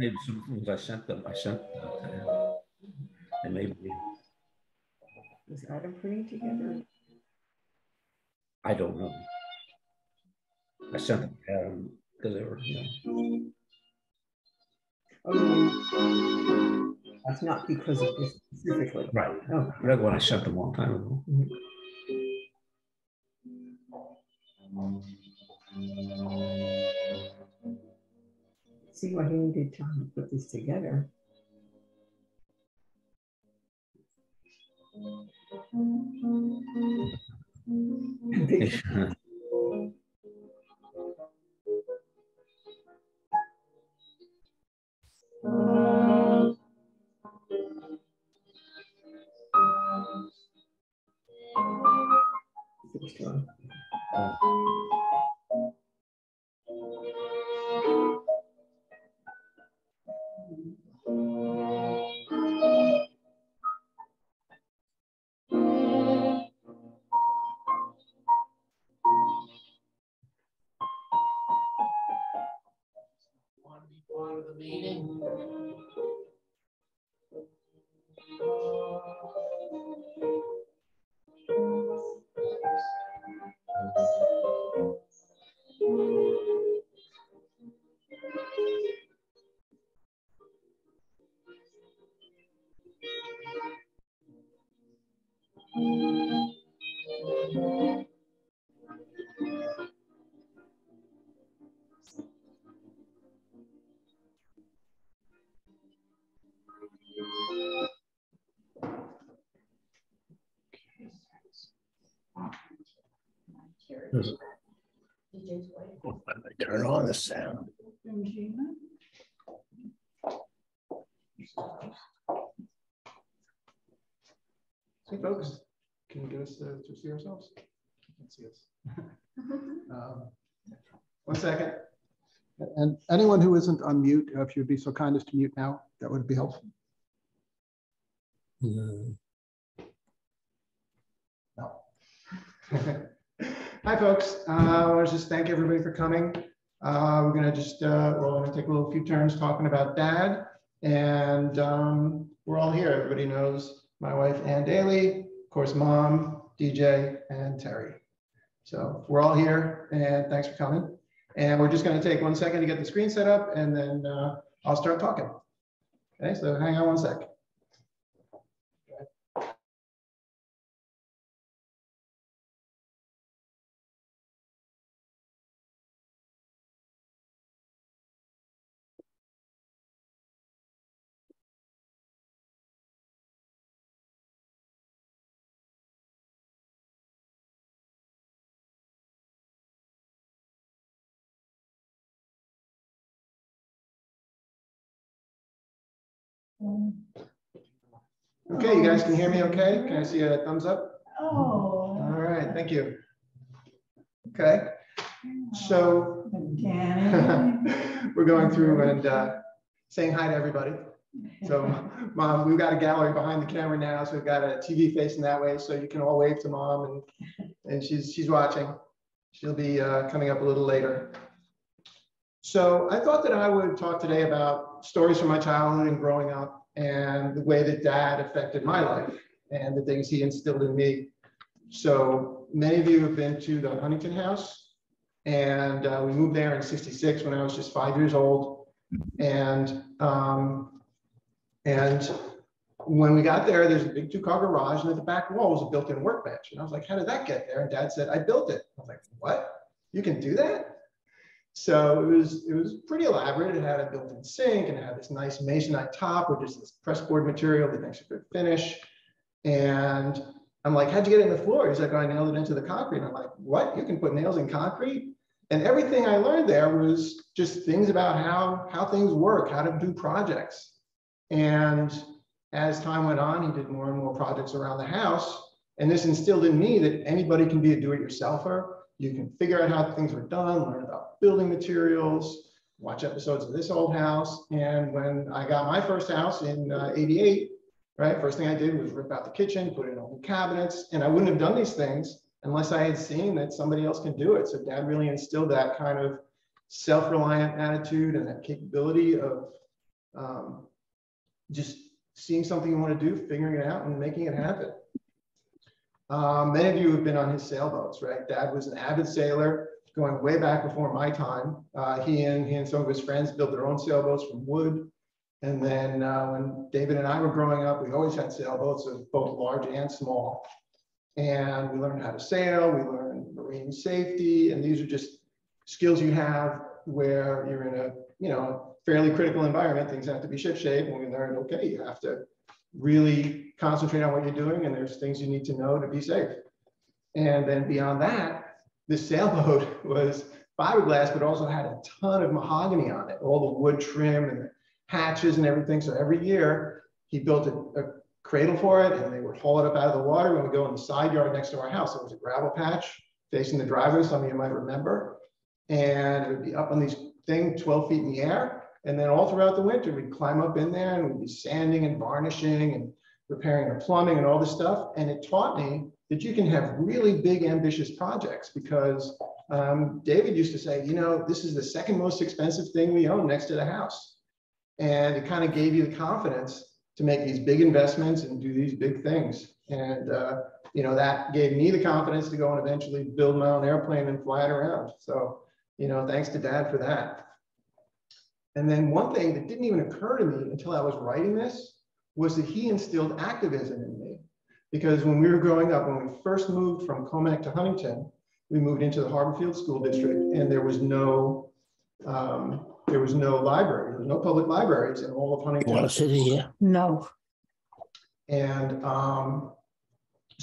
maybe some things I sent them. I sent and maybe Was Adam putting together? I don't know. I sent them to Adam because they were, Oh, that's not because of this specifically. Right. Oh. I read one I sent them a long time ago. See why he needed time to put this together. Part of the meeting. I turn on the sound. Hey folks, can you get us to see ourselves? You can see us. 1 second. And anyone who isn't on mute, if you'd be so kind as to mute now, that would be helpful. No. Hi folks, I want to just thank everybody for coming. We're going to just, we're going to take a few turns talking about Dad, and we're all here. Everybody knows my wife, Ann Daly, of course, Mom, DJ, and Terry. So we're all here, and thanks for coming. And we're just going to take 1 second to get the screen set up, and then I'll start talking. Okay, so hang on 1 sec. Okay, you guys can hear me okay? Can I see a thumbs up? Oh. All right, thank you. Okay, so we're going through and saying hi to everybody. So Mom, we've got a gallery behind the camera now, so we've got a TV facing that way, so you can all wave to Mom, and she's watching. She'll be coming up a little later. So I thought that I would talk today about stories from my childhood and growing up, and the way that Dad affected my life and the things he instilled in me. So many of you have been to the Huntington house, and we moved there in '66 when I was just 5 years old. And when we got there, there's a big 2-car garage, and at the back wall was a built-in workbench. And I was like, how did that get there? And Dad said, I built it. I was like, what? You can do that? So it was pretty elaborate. It had a built-in sink, and it had this nice masonite top with just this pressboard material that makes a good finish. And I'm like, how'd you get it in the floor? He's like, oh, I nailed it into the concrete. And I'm like, what? You can put nails in concrete? And everything I learned there was just things about how things work, how to do projects. And as time went on, he did more and more projects around the house. And this instilled in me that anybody can be a do-it-yourselfer. You can figure out how things were done, learn about building materials, watch episodes of This Old House. And when I got my first house in '88, right, first thing I did was rip out the kitchen, put in all new cabinets, and I wouldn't have done these things unless I had seen that somebody else can do it. So Dad really instilled that kind of self-reliant attitude and that capability of just seeing something you want to do, figuring it out and making it happen. Many of you have been on his sailboats, right? Dad was an avid sailor going way back before my time. He and some of his friends built their own sailboats from wood. And then when David and I were growing up, we always had sailboats of both large and small. And we learned how to sail, we learned marine safety, and these are just skills you have where you're in a fairly critical environment. Things have to be shipshape, and we learned, okay, you have to really concentrate on what you're doing, and there's things you need to know to be safe. And then beyond that, this sailboat was fiberglass, but also had a ton of mahogany on it, all the wood trim and the hatches and everything. So every year he built a cradle for it, and they would haul it up out of the water when we go in the side yard next to our house. It was a gravel patch facing the driveway, some of you might remember. And it would be up on these things 12 feet in the air. And then all throughout the winter, we'd climb up in there and we'd be sanding and varnishing and repairing the plumbing and all this stuff. And it taught me that you can have really big, ambitious projects, because David used to say, this is the second most expensive thing we own next to the house. And it kind of gave you the confidence to make these big investments and do these big things. And, that gave me the confidence to go and eventually build my own airplane and fly it around. So, thanks to Dad for that. And then one thing that didn't even occur to me until I was writing this was that he instilled activism in me. Because when we were growing up, when we first moved from Comac to Huntington, we moved into the Harborfield School District, and there was no library. There was no public libraries in all of Huntington. You want to sit here? No. And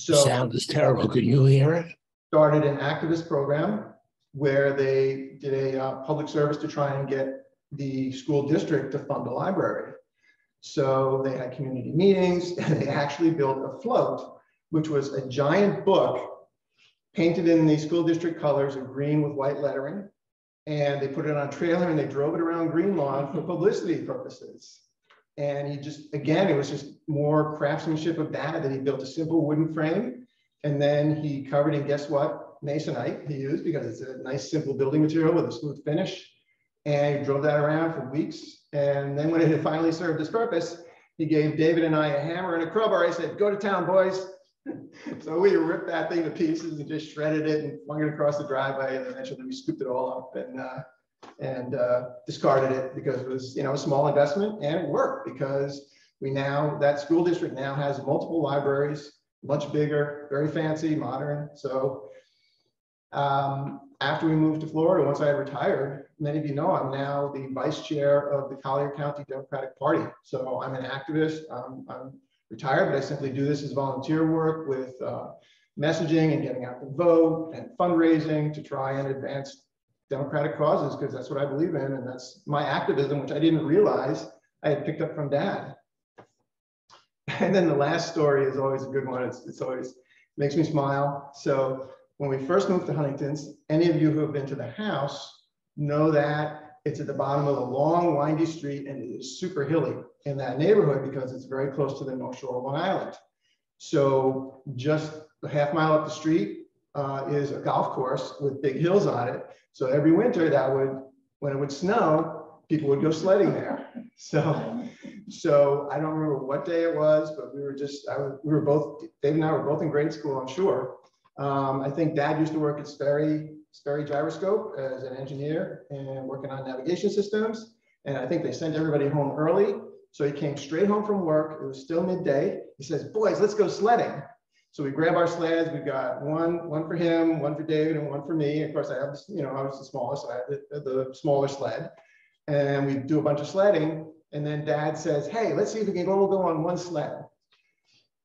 The sound is terrible. Can you hear it? started an activist program where they did a public service to try and get the school district to fund a library. So they had community meetings, and they actually built a float, which was a giant book painted in the school district colors of green with white lettering. And they put it on a trailer and they drove it around Green Lawn for publicity purposes. And he just, again, it was just more craftsmanship of Dad, that he built a simple wooden frame. And then he covered in, guess what? Masonite he used, because it's a nice, simple building material with a smooth finish. And he drove that around for weeks. And then when it had finally served its purpose, he gave David and I a hammer and a crowbar. He said, go to town, boys. So we ripped that thing to pieces and just shredded it and flung it across the driveway. And eventually we scooped it all up and discarded it, because it was, a small investment, and it worked, because that school district now has multiple libraries, much bigger, very fancy, modern. So after we moved to Florida, once I had retired, many of you know I'm now the vice chair of the Collier County Democratic Party. So I'm an activist. I'm retired, but I simply do this as volunteer work with messaging and getting out the vote and fundraising to try and advance democratic causes, because that's what I believe in, and that's my activism, which I didn't realize I had picked up from Dad. And then the last story is always a good one. It's always makes me smile. So when we first moved to Huntington's, any of you who have been to the house know that it's at the bottom of a long, windy street, and it is super hilly in that neighborhood because it's very close to the North Shore of Long Island. So just a half mile up the street is a golf course with big hills on it. So every winter when it would snow, people would go sledding there. So I don't remember what day it was, but Dave and I were both in grade school, I'm sure. I think Dad used to work at Sperry Gyroscope as an engineer and working on navigation systems. And I think they sent everybody home early. So he came straight home from work. It was still midday. He says, boys, let's go sledding. So we grab our sleds. We got one for him, one for David, and one for me. Of course, I was the smallest, so I had the smaller sled. And we do a bunch of sledding. And then Dad says, hey, let's see if we can all go on one sled.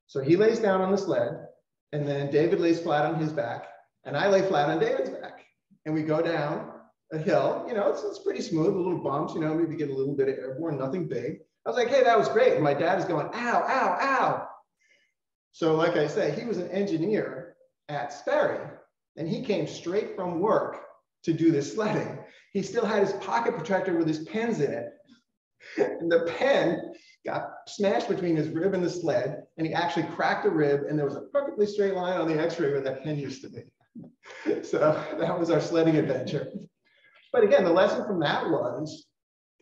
So he lays down on the sled, and then David lays flat on his back, and I lay flat on David's back. And we go down a hill. It's pretty smooth, little bumps, maybe get a little bit of airborne, nothing big. I was like, hey, that was great. And my dad is going, ow, ow, ow. So like I say, he was an engineer at Sperry, and he came straight from work to do this sledding. He still had his pocket protector with his pens in it. And the pen got smashed between his rib and the sled, and he actually cracked a rib, and there was a perfectly straight line on the x-ray where that pen used to be. So that was our sledding adventure. But again, the lesson from that was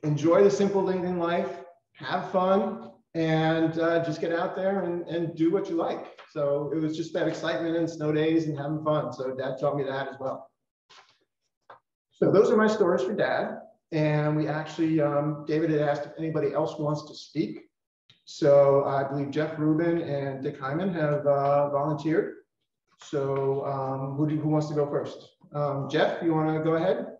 enjoy the simple things in life, have fun, and just get out there and do what you like. So it was just that excitement and snow days and having fun. So Dad taught me that as well. So those are my stories for Dad. And we actually, David had asked if anybody else wants to speak. So I believe Jeff Rubin and Dick Hyman have volunteered. So who wants to go first? Jeff, you want to go ahead?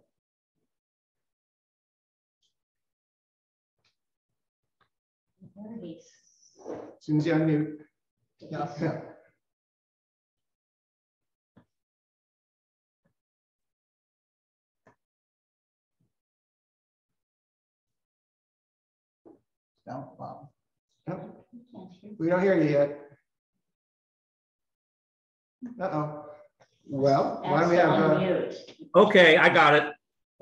As soon as you unmute. Yeah. No, wow. No, we don't hear you yet. Uh-oh. Well, why don't we have... Okay, I got it.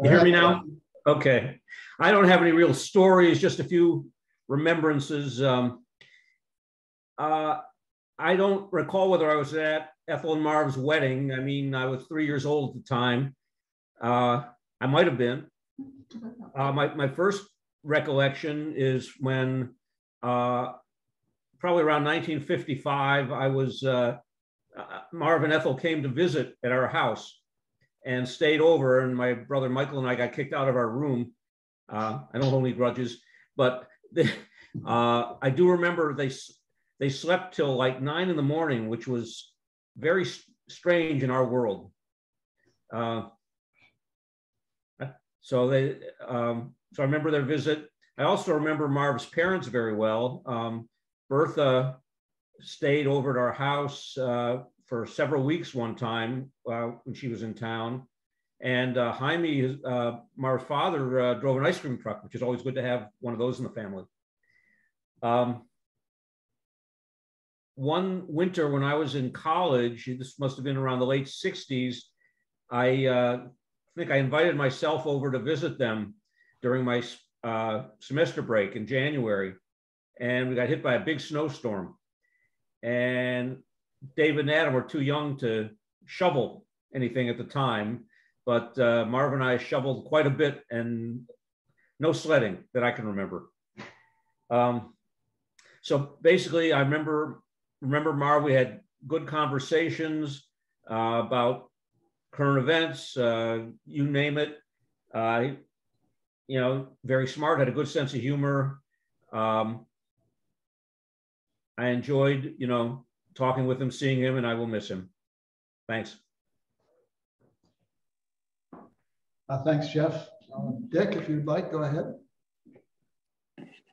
You hear me now? Okay. I don't have any real stories, just a few remembrances. I don't recall whether I was at Ethel and Marv's wedding. I mean, I was 3 years old at the time. I might have been. My first recollection is when probably around 1955, I was, Marv and Ethel came to visit at our house and stayed over, and my brother Michael and I got kicked out of our room. I don't hold any grudges, but I do remember they slept till like 9 in the morning, which was very strange in our world. So I remember their visit. I also remember Marv's parents very well. Bertha stayed over at our house for several weeks one time when she was in town. And Jaime, Marv's father, drove an ice cream truck, which is always good to have one of those in the family. One winter when I was in college, this must have been around the late 60s, I think I invited myself over to visit them during my semester break in January. And we got hit by a big snowstorm. And David and Adam were too young to shovel anything at the time. But Marv and I shoveled quite a bit, and no sledding that I can remember. So basically, I remember Marv, we had good conversations about current events, you name it. You know, very smart, had a good sense of humor. I enjoyed, you know, talking with him, seeing him, and I will miss him. Thanks. Thanks, Jeff. Dick, if you'd like, go ahead.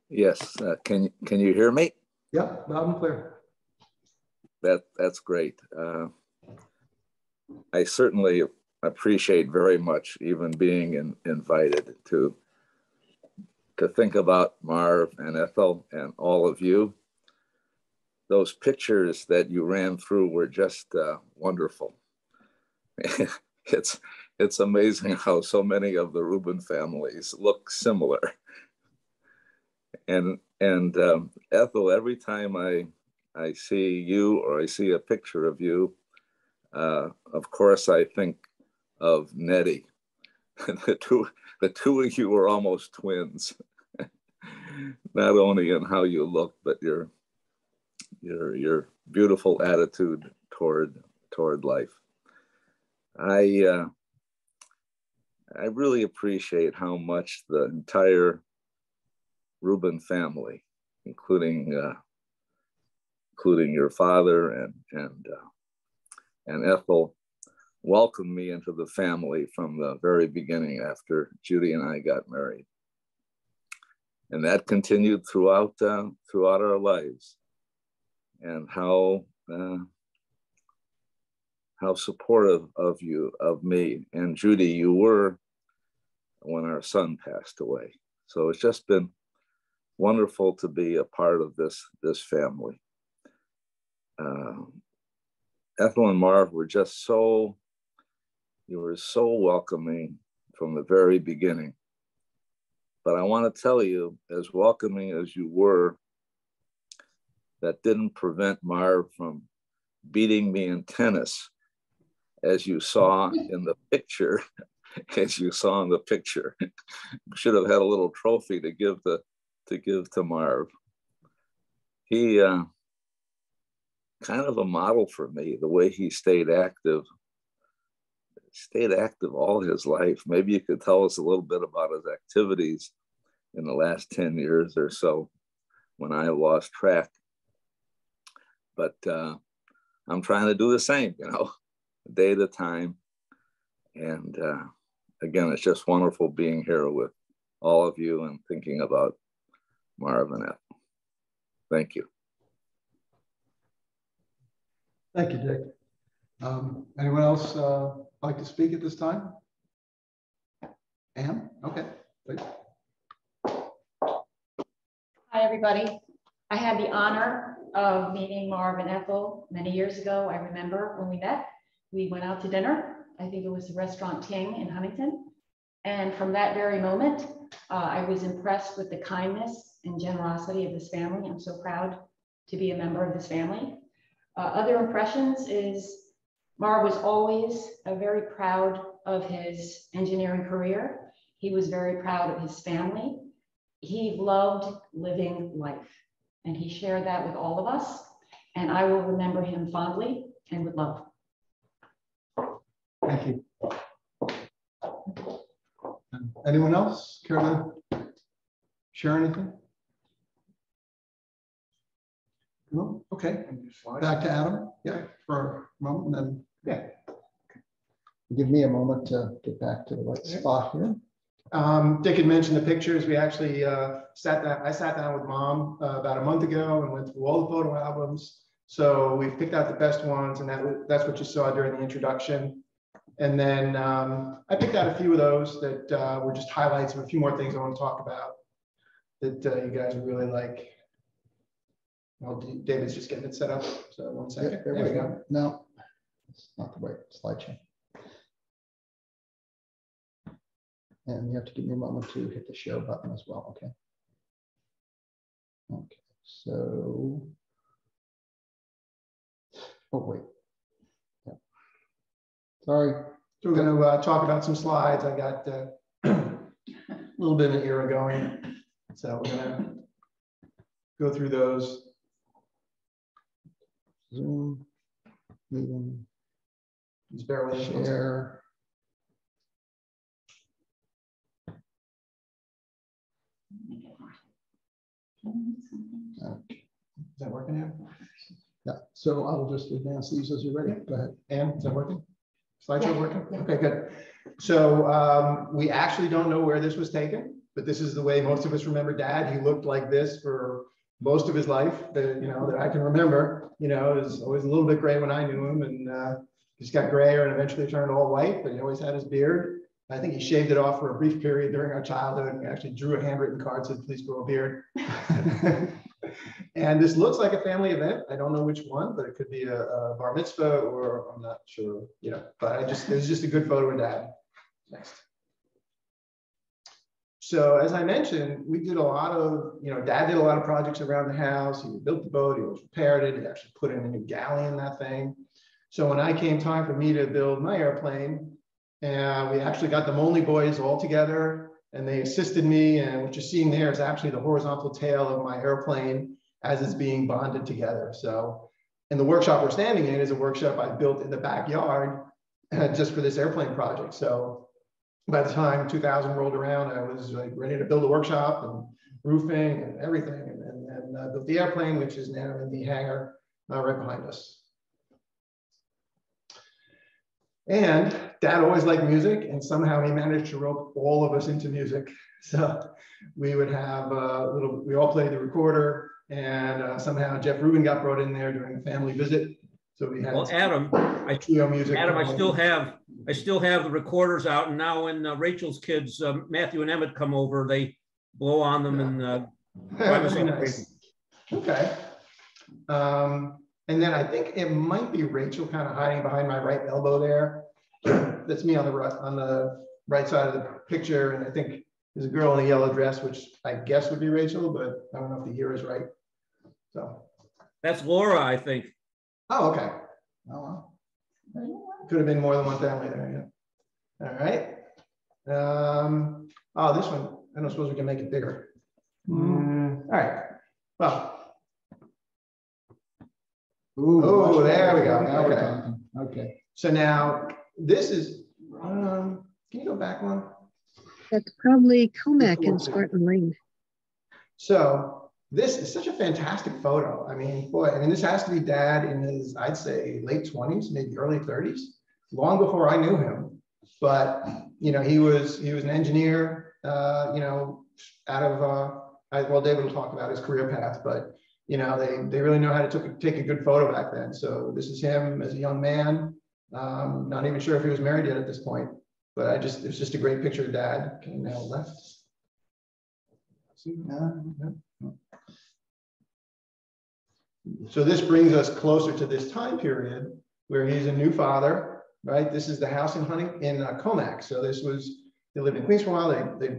Yes, can you hear me? Yep, loud and clear. That's great. I certainly appreciate very much even being invited to think about Marv and Ethel and all of you. Those pictures that you ran through were just wonderful. It's amazing how so many of the Rubin families look similar. And Ethel, every time I see you or I see a picture of you, of course I think of Nettie. The two of you are almost twins, not only in how you look, but your beautiful attitude toward life. I really appreciate how much the entire Rubin family, including your father and Ethel, welcomed me into the family from the very beginning after Judy and I got married, and that continued throughout our lives. And how supportive of you, of me, and Judy you were when our son passed away. So it's just been wonderful to be a part of this family. Ethel and Marv were just you were so welcoming from the very beginning. But I want to tell you, as welcoming as you were, that didn't prevent Marv from beating me in tennis, as you saw in the picture. As you saw in the picture, should have had a little trophy to give the to give to Marv. He kind of a model for me, the way he stayed active all his life. Maybe you could tell us a little bit about his activities in the last 10 years or so when I lost track. But I'm trying to do the same, you know, a day at a time. And again, it's just wonderful being here with all of you and thinking about Marvin. Thank you. Thank you, Dick. Anyone else like to speak at this time? Anne? Okay, please. Hi, everybody. I had the honor of meeting Marv and Ethel many years ago. I remember when we met, we went out to dinner. I think it was the Restaurant King in Huntington. And from that very moment, I was impressed with the kindness and generosity of this family. I'm so proud to be a member of this family. Other impressions is Marv was always very proud of his engineering career. He was very proud of his family. He loved living life, and he shared that with all of us. And I will remember him fondly and with love. Thank you. Anyone else care to share anything? No? Okay. Back to Adam. Yeah, for a moment, and then yeah. Give me a moment to get back to the right spot here. Dick had mentioned the pictures. We actually I sat down with Mom about a month ago and went through all the photo albums. So we've picked out the best ones, and that's what you saw during the introduction. And then I picked out a few of those that were just highlights of a few more things I want to talk about that you guys would really like. Well, David's just getting it set up. So 1 second. Yep, there we go. No, it's not the right slideshow. And you have to give me a moment to hit the share button as well, okay? Okay, so, oh, wait. Yeah. Sorry. So we're going to talk about some slides. I got a little bit of an era going. So we're going to go through those. Zoom, meeting, Just bear with us. share. Okay. Is that working now? Yeah, so I will just advance these as you're ready. Go ahead. Ann, is that working? Slideshow working? Okay, good. So we actually don't know where this was taken, but this is the way most of us remember Dad. He looked like this for most of his life that, you know, that I can remember. You know, it was always a little bit gray when I knew him, and he's got grayer and eventually turned all white, but he always had his beard. I think he shaved it off for a brief period during our childhood, and he actually drew a handwritten card that said, "Please grow a beard." And this looks like a family event. I don't know which one, but it could be a bar mitzvah, or I'm not sure, you know, but it was just a good photo of Dad. Next. So as I mentioned, we did a lot of, you know, Dad did a lot of projects around the house. He built the boat, he always repaired it, he actually put in a new galley in that thing. So when I came time for me to build my airplane, we actually got the Molny boys all together, and they assisted me. And what you're seeing there is actually the horizontal tail of my airplane as it's being bonded together. So, and the workshop we're standing in is a workshop I built in the backyard just for this airplane project. So by the time 2000 rolled around, I was like ready to build a workshop and roofing and everything, and built the airplane, which is now in the hangar right behind us. And Dad always liked music, and somehow he managed to rope all of us into music. So we would have we all played the recorder, and somehow Jeff Rubin got brought in there during a family visit. So we had Adam, trio music. Adam, I still have the recorders out, and now when Rachel's kids, Matthew and Emmett, come over, they blow on them and drive us all crazy. Okay. And then I think it might be Rachel kind of hiding behind my right elbow there. That's me on the right side of the picture. And I think there's a girl in a yellow dress, which I guess would be Rachel, but I don't know if the year is right. So that's Laura, I think. Oh, okay. Oh, well. Could have been more than one family there. Yeah. All right. Oh, this one. I don't suppose we can make it bigger. All right. Well. Oh, there we go. Now we're Okay. talking. Okay. So now this is, can you go back one? That's probably Comac and Spartan Lane. So this is such a fantastic photo. I mean, boy, I mean, this has to be Dad in his, I'd say, late 20s, maybe early 30s, long before I knew him. But, you know, he was an engineer, you know, out of, well, David will talk about his career path, but, you know, they really know how to take a good photo back then. So this is him as a young man. Not even sure if he was married yet at this point, but it's just a great picture of Dad. Okay, now left. See, so this brings us closer to this time period where he's a new father, right? This is the house in Comac. So this was, they lived in Queens for a while. They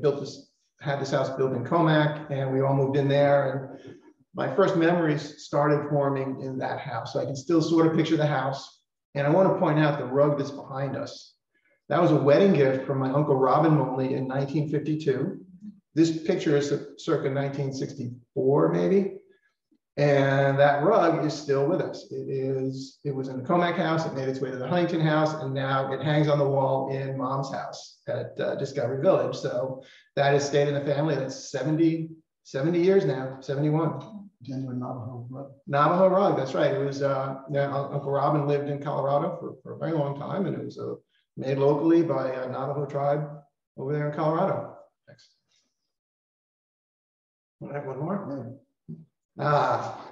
had this house built in Comac, and we all moved in there. And my first memories started forming in that house. So I can still sort of picture the house. And I want to point out the rug that's behind us. That was a wedding gift from my uncle Robin Molny in 1952. This picture is circa 1964, maybe. And that rug is still with us. It was in the Comac house. It made its way to the Huntington house, and now it hangs on the wall in Mom's house at Discovery Village. So that has stayed in the family. That's 70 years now, 71. Genuine Navajo rug. Navajo rug, that's right. It was, Uncle Robin lived in Colorado for a very long time, and it was made locally by a Navajo tribe over there in Colorado. Next. I have one more.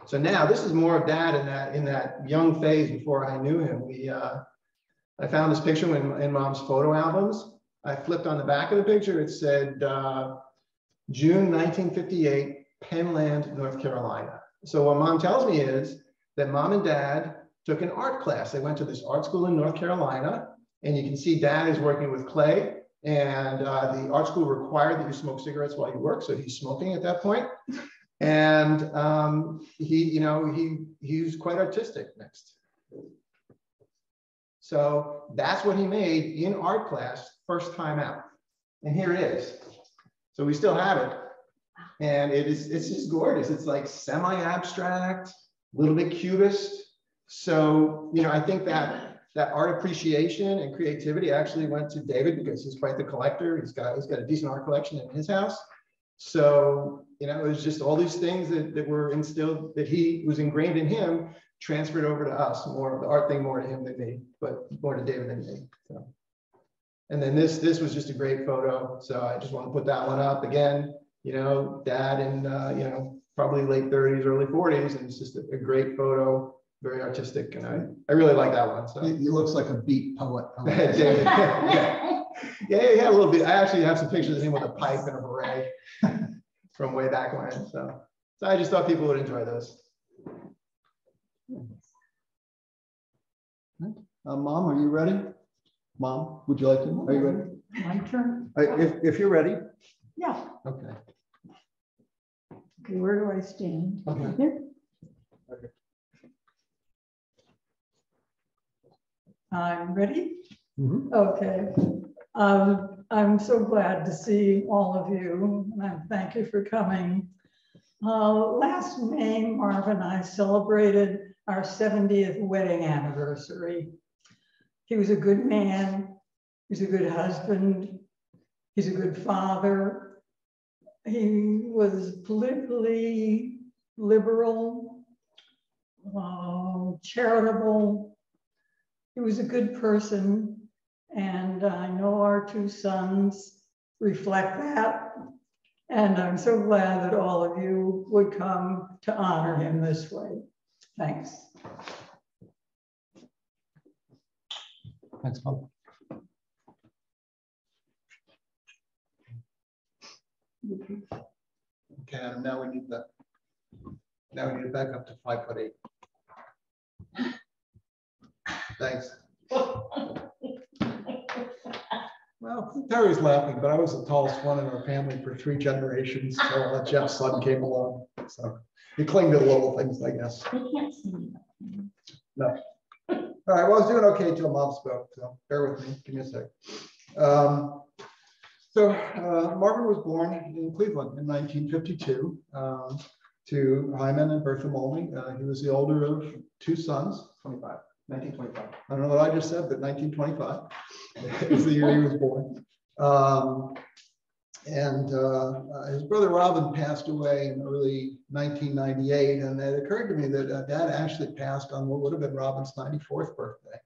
So now this is more of Dad in that young phase before I knew him. I found this picture in Mom's photo albums. I flipped on the back of the picture. It said June 1958, Penland, North Carolina. So what Mom tells me is that Mom and Dad took an art class. They went to this art school in North Carolina, and you can see Dad is working with clay. And the art school required that you smoke cigarettes while you work, so he's smoking at that point. And he's quite artistic. Next. So that's what he made in art class first time out. And here it is. So we still have it. And it's just gorgeous. It's like semi-abstract, a little bit cubist. So, you know, I think that art appreciation and creativity actually went to David because he's quite the collector. He's got a decent art collection in his house. So, you know, it was just all these things that were instilled, that he was ingrained in him, transferred over to us. More of the art thing, more to him than me, but more to David than me. So. And then this was just a great photo. So I just want to put that one up again. You know, Dad in you know, probably late 30s, early 40s, and it's just a great photo, very artistic, and I really like that one. So He looks like a beat poet. yeah, he had a little bit. I actually have some pictures of him with a pipe and a beret from way back when. So I just thought people would enjoy those. Mom, are you ready? Mom, would you like to? Are you ready? My turn? If you're ready. Yeah. Okay. Okay, where do I stand? Okay. Here? Okay. I'm ready? Mm-hmm. Okay. I'm so glad to see all of you, and thank you for coming. Last May, Marvin and I celebrated our 70th wedding anniversary. He was a good man. He's a good husband. He's a good father. He was politically liberal, charitable. He was a good person. And I know our two sons reflect that. And I'm so glad that all of you would come to honor him this way. Thanks. Thanks, Mom. Okay, Adam, now we need to back up to 5'8". Thanks. Well, Terry's laughing, but I was the tallest one in our family for 3 generations until Jeff's son came along. So you cling to the little things, I guess. No. All right, well, I was doing okay until Mom spoke, so bear with me. Give me a sec. So Marvin was born in Cleveland in 1952 to Hyman and Bertha Molny. He was the older of two sons, 1925. I don't know what I just said, but 1925 is the year he was born. His brother Robin passed away in early 1998. And it occurred to me that Dad actually passed on what would have been Robin's 94th birthday,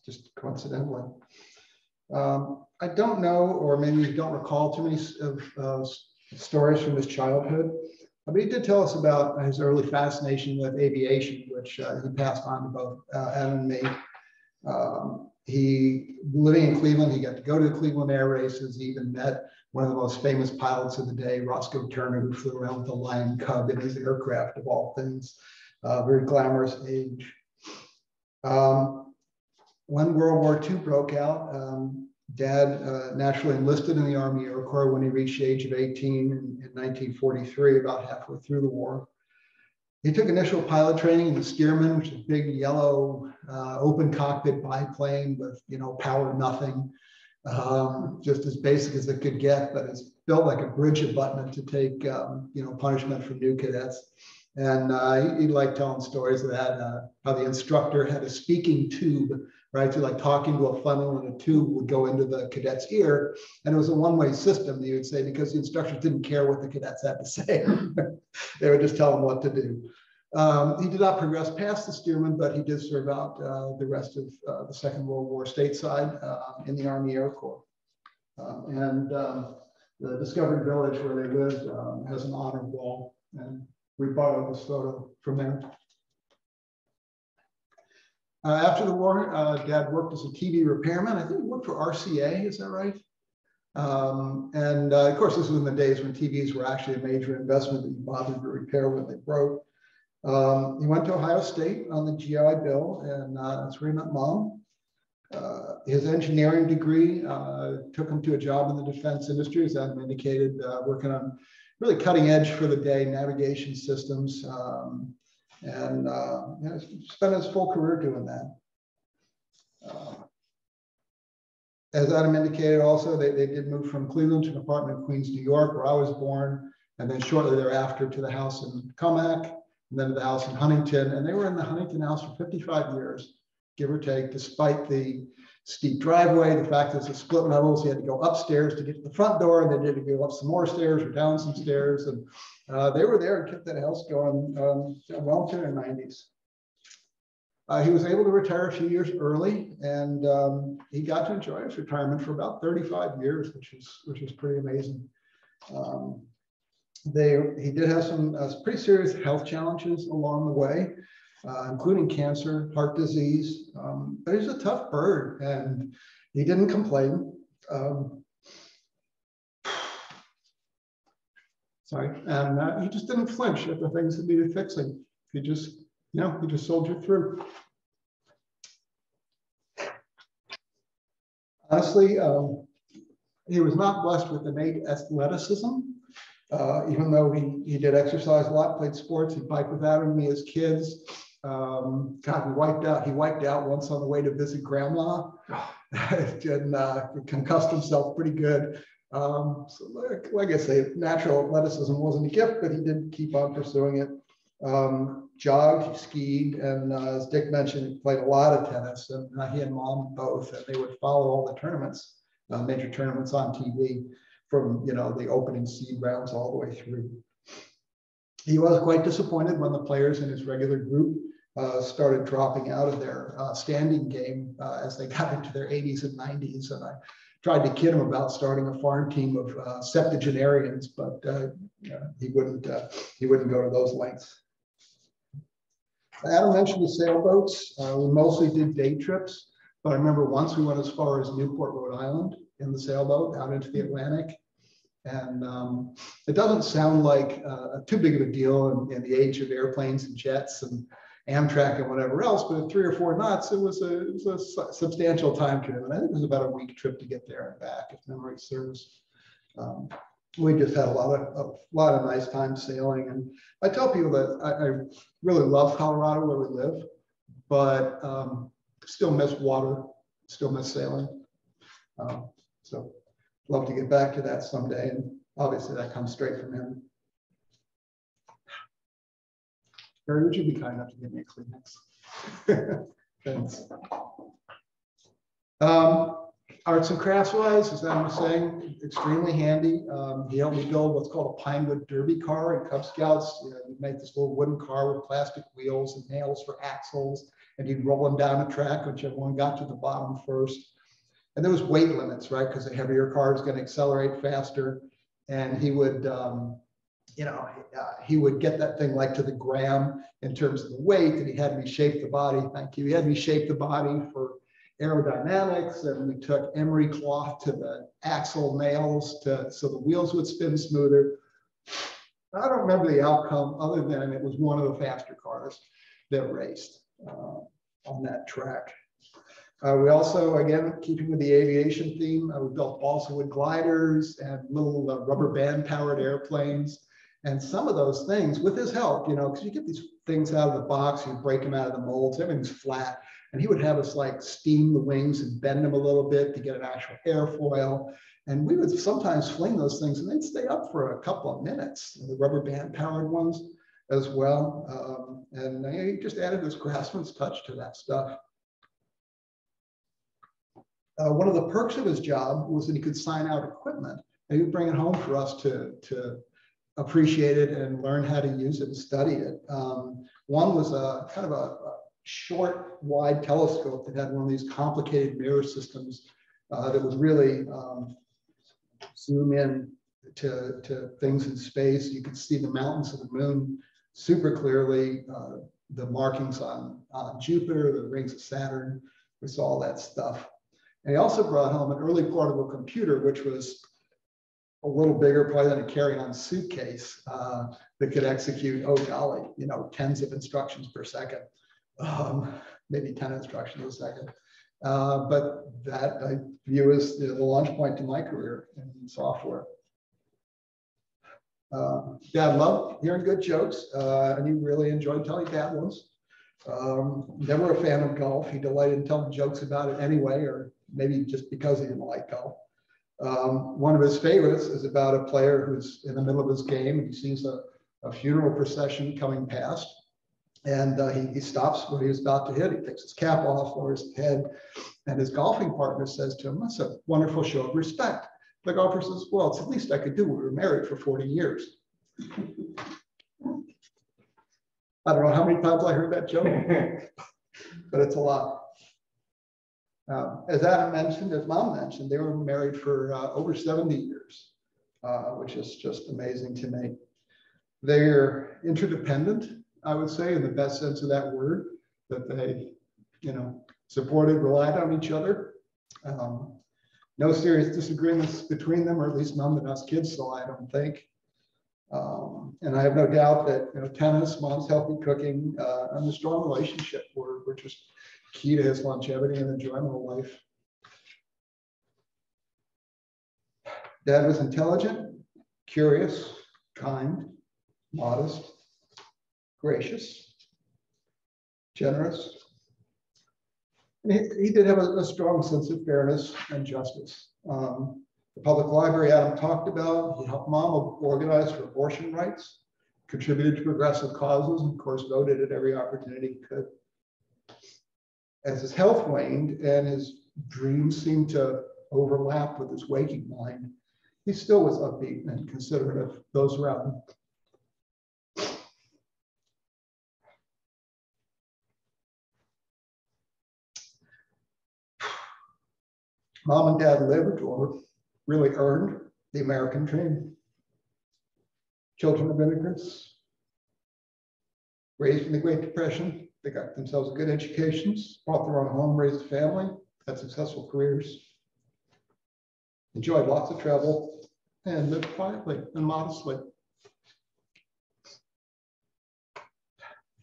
just coincidentally. I don't know, or maybe you don't recall too many stories from his childhood, but he did tell us about his early fascination with aviation, which he passed on to both Adam and me. He, living in Cleveland, he got to go to the Cleveland Air Races. He even met one of the most famous pilots of the day, Roscoe Turner, who flew around with the Lion Cub in his aircraft, of all things. Very glamorous age. When World War II broke out, Dad naturally enlisted in the Army Air Corps when he reached the age of 18 in 1943, about halfway through the war. He took initial pilot training in the Stearman, which is a big yellow open cockpit biplane with, power nothing, just as basic as it could get, but it's built like a bridge abutment to take, punishment from new cadets. And he liked telling stories of that, how the instructor had a speaking tube, right? So like talking to a funnel, and a tube would go into the cadet's ear. And it was a one-way system, you would say, because the instructors didn't care what the cadets had to say. They would just tell them what to do. He did not progress past the Stearman, but he did serve out the rest of the Second World War stateside in the Army Air Corps. The Discovery Village where they lived has an honor wall, and we borrowed this photo from there. After the war, Dad worked as a TV repairman. I think he worked for RCA, is that right? Of course, this was in the days when TVs were actually a major investment that you bothered to repair when they broke. He went to Ohio State on the GI Bill, and that's where he met Mom. His engineering degree took him to a job in the defense industry, as Adam indicated, working on really cutting edge for the day navigation systems. Spent his full career doing that. As Adam indicated also, they did move from Cleveland to an apartment in Queens, New York, where I was born, and then shortly thereafter to the house in Comac, and then to the house in Huntington. And they were in the Huntington house for 55 years, give or take, despite the steep driveway, the fact that it's a split levels, you had to go upstairs to get to the front door, and then you had to go up some more stairs or down some stairs. And they were there and kept that house going well into the 90s. He was able to retire a few years early, and he got to enjoy his retirement for about 35 years, which is pretty amazing. He did have some pretty serious health challenges along the way, including cancer, heart disease, but he's a tough bird, and he didn't complain. And he just didn't flinch at the things that needed fixing. He just soldiered through. Honestly, he was not blessed with innate athleticism, even though he did exercise a lot, played sports. He biked with Adam and me as kids. God, he wiped out once on the way to visit grandma, and concussed himself pretty good. So like I say, natural athleticism wasn't a gift, but he did keep on pursuing it. Jogged, he skied, and as Dick mentioned, he played a lot of tennis, and he and Mom both, and they would follow all the tournaments, major tournaments on TV, from the opening seed rounds all the way through. He was quite disappointed when the players in his regular group started dropping out of their standing game as they got into their 80s and 90s, and I tried to kid him about starting a farm team of septuagenarians, but he wouldn't go to those lengths. Adam mentioned the sailboats. We mostly did day trips, but I remember once we went as far as Newport, Rhode Island in the sailboat out into the Atlantic. And it doesn't sound like too big of a deal in the age of airplanes and jets and Amtrak and whatever else, but at 3 or 4 knots, it was a substantial time trip. And I think it was about a week trip to get there and back, if memory serves. We just had a lot of nice time sailing. And I tell people that I really love Colorado where we live, but still miss water, still miss sailing. So love to get back to that someday. And obviously that comes straight from him. Barry, would you be kind enough to give me a Kleenex? Thanks. Arts and crafts wise, as I was saying, extremely handy. He helped me build what's called a pine wood derby car in Cub Scouts. You know, you'd make this little wooden car with plastic wheels and nails for axles, and you'd roll them down a track, whichever one got to the bottom first. And there was weight limits, right? Because a heavier car is going to accelerate faster. And he would, he would get that thing like to the gram in terms of the weight, and he had me shape the body. Thank you. He had me shape the body for aerodynamics, and we took emery cloth to the axle nails so the wheels would spin smoother. I don't remember the outcome other than it was one of the faster cars that raced on that track. We also, again, keeping with the aviation theme, we built balsa wood gliders and little rubber band powered airplanes. And some of those things, with his help, you know, because you get these things out of the box, you break them out of the molds, everything's flat. And he would have us like steam the wings and bend them a little bit to get an actual airfoil. And we would sometimes fling those things and they'd stay up for a couple of minutes, the rubber band powered ones as well. And he just added this craftsman's touch to that stuff. One of the perks of his job was that he could sign out equipment and he would bring it home for us to appreciate it and learn how to use it and study it. One was a kind of a short, wide telescope that had one of these complicated mirror systems that would really zoom in to things in space. You could see the mountains of the moon super clearly, the markings on Jupiter, the rings of Saturn. We saw all that stuff. And he also brought home an early portable computer, which was a little bigger probably than a carry-on suitcase that could execute, oh golly, you know, tens of instructions per second. Maybe 10 instructions a second. But that I view as the launch point to my career in software. Dad loved hearing good jokes, and he really enjoyed telling bad ones. Never a fan of golf. He delighted in telling jokes about it anyway, or maybe just because he didn't like golf. One of his favorites is about a player who's in the middle of his game and he sees a funeral procession coming past. And he stops what he was about to hit. He takes his cap off, lowers his head, and his golfing partner says to him, "That's a wonderful show of respect." The golfer says, "Well, it's the least I could do. We were married for 40 years. I don't know how many times I heard that joke, but it's a lot. As Adam mentioned, as Mom mentioned, they were married for over 70 years, which is just amazing to me. They're interdependent, I would say, in the best sense of that word, that they, you know, supported, relied on each other. No serious disagreements between them, or at least none that us kids saw, I don't think. And I have no doubt that, you know, tennis, Mom's healthy cooking, and the strong relationship were just key to his longevity and enjoyment of life. Dad was intelligent, curious, kind, modest, gracious, generous. And he did have a strong sense of fairness and justice. The public library Adam talked about, he helped Mom organize for abortion rights, contributed to progressive causes, and of course voted at every opportunity he could. As his health waned and his dreams seemed to overlap with his waking mind, he still was upbeat and considerate of those around him. Mom and Dad lived, or really earned, the American dream. Children of immigrants, raised in the Great Depression, they got themselves good educations, bought their own home, raised a family, had successful careers, enjoyed lots of travel, and lived quietly and modestly.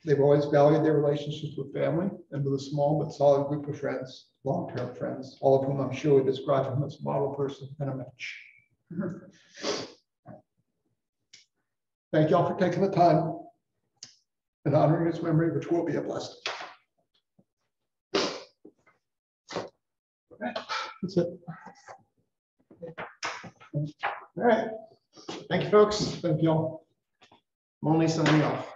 They've always valued their relationships with family and with a small but solid group of friends, long-term friends, all of whom I'm sure would describe him as a model person and a match. Thank you all for taking the time and honoring his memory, which will be a blessing. That's it. All right. Thank you, folks. Thank you all. Molny signing off.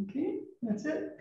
Okay, that's it.